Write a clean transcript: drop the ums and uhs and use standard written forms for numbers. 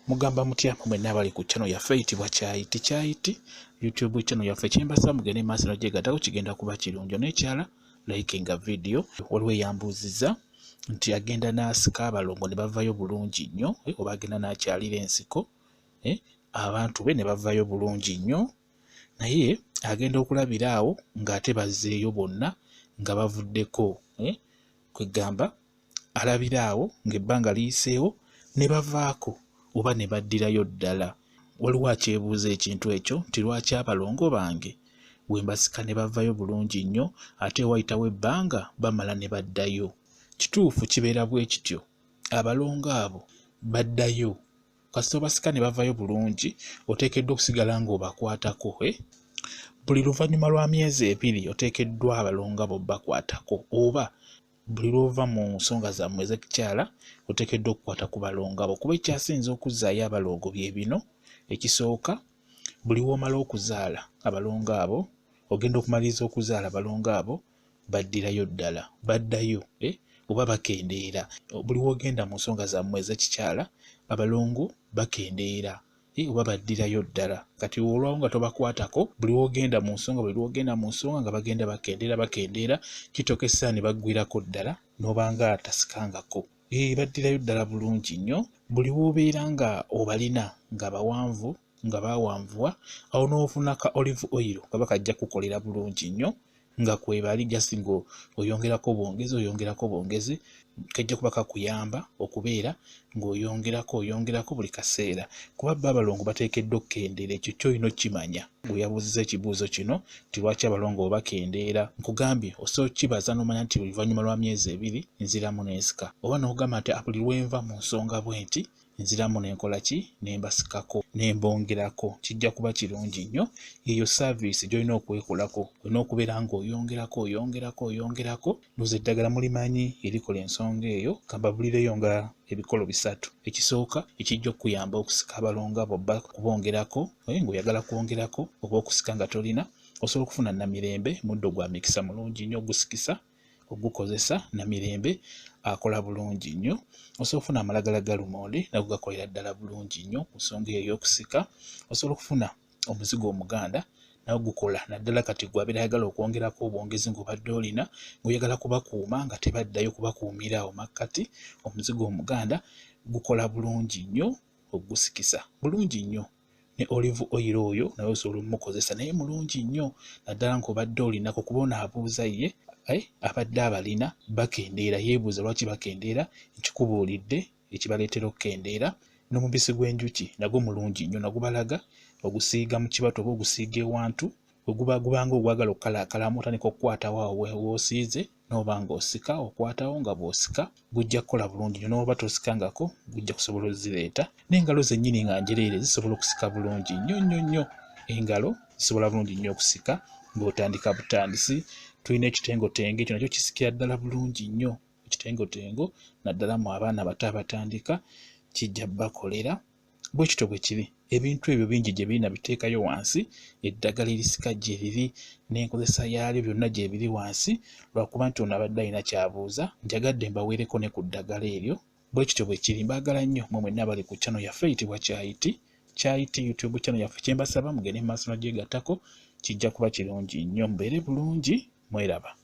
Mugamba mutya mwe nabali ku channel yaffe eyitibwa Kyayiti YouTube channel yaffe kyembasa mugende maaso nagyegatako kigenda kuba kirungi n'ekyala likinga video waliwo yambuziza nti agenda n'asika abalongo ne bavayo bulungi nnyo oba agenda n'akyalira ensiko abantu be ne bavayo bulungi nnyo naye agenda okulabira awo ng'ate bazzeeyo bonna nga bavuddeko kwegamba alabira awo ng'ebbanga liyiseewo ne bavaako oba ne baddirayo ddala. Waliwo akyebuuza ekintu ekyo nti lwaki abalongo bange bwe mbasika ne bavayo bulungi nnyo ate wayitawo ebbanga bamala ne baddayo. Kituufu kibeera bwe kityo, abalongo abo baddayo kasita obasika ne bavayo bulungi oteekeddwa okusigala ng'obakwatako. Buli luvannyuma lwa myezi 2 oteekeddwa abalongo abo bakwatako, oba buli lwova mu nsonga zammwe ez'ekikyala oteekeddwa okukwata ku balongo abo kuba ekyasinze okuzzaayo abalongo bye bino. Ekisooka, buli w'omala okuzaala abalongo abo ogenda okumaliriza okuzaala abalongo abo baddirayo ddala, baddayo oba bakendeera. Buli w'ogenda mu nsonga zammwe ez'ekikyala abalongo bakendeera oba baddirayo ddala. Kati olwawo nga tobakwatako buli w'ogenda mu nsonga nga bagenda bakendeera kitokesa ne baggwirako ddala n'obanga tasikangako. Baddirayo ddala bulungi nnyo. Buli w'obeera nga obalina nga bawanvu nga bawanvuwa awo n'ofuna ka olive oil kaba kajja kukolera bulungi nnyo nga kwebali jasi ngo oyongerako bwongezi kajja kuba kakuyamba okubeera ng'oyongerako buli kaseera kuba abalongo bateekeddwa okukendeera. Ekyo ky'olina okkimanya bwe yabuuziza ekibuuzo kino nti lwaki abalongo bakendeera. Nkugambye osobola okkibaza n'omanya nti oluvannyuma lwa myezi 2 nziramu n'ensika, oba n'okugamba nti buli lwenva mu nsonga bwe nti nziramu n'enkola ki nembasikako nembongerako. Kijja kuba kirungi nnyo. Eyo service gy'olina okwekolako, olina okubeera ng'oyongerako noza eddagala mulimanyi erikola ensonga eyo kambabulireyo nga ebikolo 3. Ekisooka ekijja okuyamba okusika abalongo abo kubongerako ng'oyagala kwongerako oba okusika nga tolina, osobola okufuna namirembe muddo gwa mikisa mulungi nnyo ogusikisa ogukozesa namirembe akola bulungi nnyo. Osobola okufuna amalagala ga lumonde nago gakolera ddala bulungi nnyo ku nsonga eyo y'okusika. Osobola okufuna omuzigo omuganda nago gukola naddala kati gwabeera ayagala okwongerako obwongezi ng'obadde olina ng'oyagala kubakuuma nga tebaddayo kubakuumira awo makkati. Omuzigo omuganda gukola bulungi nnyo ogusikisa bulungi nnyo. Ne olive oil oyo nawe osobola omukozesa naye mulungi nnyo naddala ng'obadde olinako kuba ono abuuza ye abadde abalina bakendeera, yeebuuza lwaki bakendeera. Nkikubuulidde ekibaleetera okukendeera. N'omubisi gw'enjuki nagwo mulungi nnyo, nagubalaga ogusiiga mu kibatu oba ogusiiga ewantu gubanga ogwagala okukalaakalamu otandika okukwatawo awo w'osiize n'oba ng'osika okwatawo nga bw'osika gujja kukola bulungi nnyo. n'oba tosikangako gujja kusobola ozireeta. N'engalo zennyini nga njereere zisobola okusika bulungi nnyo. Engalo zisobola bulungi nnyo okusika ng'otandika butandisi. Tulina ekitengotenge, ekyo nakyo kisikira ddala bulungi nnyo. Ekitengotengo naddala mu abaana abato abatandika kijja bakolera bwe kityo bwe kiri. Ebintu ebyo bingi gye birina biteekayo wansi, eddagala erisika gye liri n'enkozesa yaalyo byonna gye biri wansi. Lwakuba nti ono abadde alina kyabuuza njagadde mbaweereko ne ku ddagala eryo. Bwe kityo bwe kiri. Mbaagala nnyo mmwe mwenna abali ku channel yaffe eyitibwa Kyayiti YouTube channel yaffe. Kyembasaba mugende mu maaso nagyegattako kijja kuba kirungi nnyo. Mubeere bulungi, mweraba.